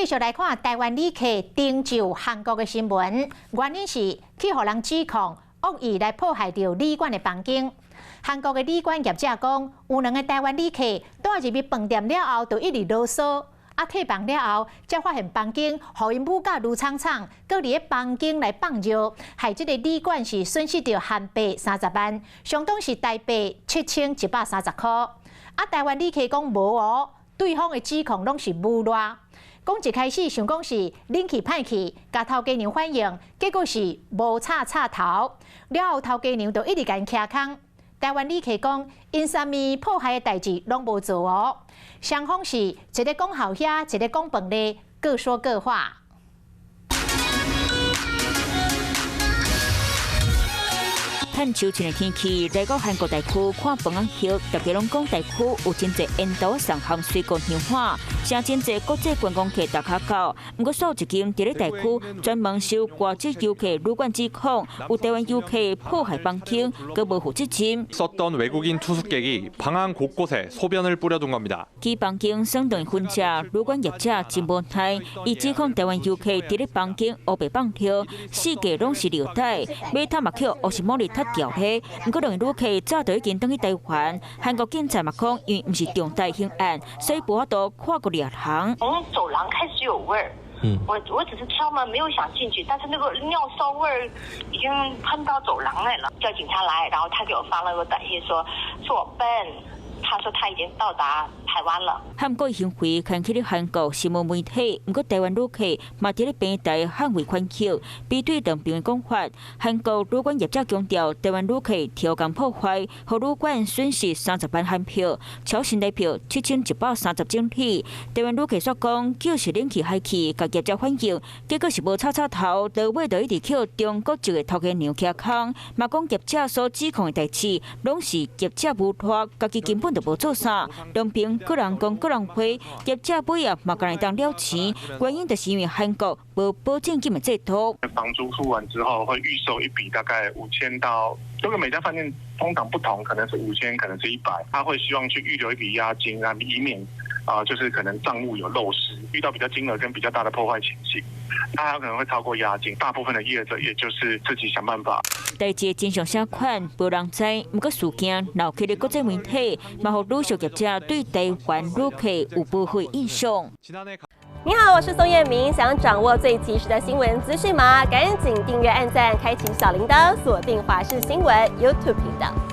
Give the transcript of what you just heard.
继续来看台湾旅客登就韩国的新闻，原因是去互人指控恶意来破坏到旅馆的房间。韩国的旅馆业者讲，有2个台湾旅客带入去饭店了后，就一直啰嗦。退房了后，才发现房间互因母甲卢昌昌，搁伫个房间来放尿，害这个旅馆是损失到韩币30万，相当是台币7130块。台湾旅客讲无哦，对方的指控拢是诬赖。讲一开始想讲是冷气歹去，甲头家娘反映，结果是无插头。了后头家娘就一直甲因徛空。台湾旅客讲，因啥物破坏的代志拢无做哦。双方是一个讲好遐，一个讲饭咧，各说各话。趁秋晴的天气，来到韩国大区看饭仔后，特别拢讲大区有真侪沿途上行水果香花，请真侪国际观光客打卡到。不过，数一间伫咧大区专门收国际游客旅馆指控，有台湾游客破坏房间，佮无负责任。썼던 외국인 투숙객이 방 안 곳곳에 소변을 뿌려둔 겁니다. 其房间相当混杂，旅馆业者真无奈，伊指控台湾游客伫咧房间黑白放尿，四界拢是尿袋，马桶嘛扣黑是茉莉塔掉咧。不过，两旅客早就已经登去台湾，韩国警察嘛讲，因为毋是重大刑案，所以无法度跨过两行。从走廊开始有味儿。我只是敲门，没有想进去，但是那个尿骚味儿已经喷到走廊来了。叫警察来，然后他给我发了个短信说我笨，他说他已经到达台湾了。韩国行为看起了韩国新闻媒体，不过台湾旅客嘛伫咧平台捍卫款口。比对两边的讲法，韩国旅馆业者强调，台湾旅客挑工破坏，互旅馆损失30万韩票，超新台票7130整体。台湾旅客说讲，就是冷气海气，甲业者反映，结果是无插头，落尾就一直扣中国籍的头家娘徛空。嘛讲业者所指控的代志，拢是业者无拖，家己根本就无做啥。两边个人讲个人批，业者尾啊嘛，敢来当了钱，原因就是因为韩国无保证金的制度。房租付完之后，会预收一笔大概5000到，这个每家饭店通常不同，可能是5000，可能是100，他会希望去预留一笔押金啊，以免就是可能账务有漏失，遇到比较金额跟比较大的破坏情形，那还有可能会超过押金。大部分的业者也就是自己想办法。代志真相啥款，无人知。不过事件闹起了国际媒体，嘛互旅宿业者对台湾旅客有不好印象。你好，我是宋彦明。想掌握最及时的新闻资讯吗？赶紧订阅、按赞、开启小铃铛，锁定华视新闻 YouTube 频道。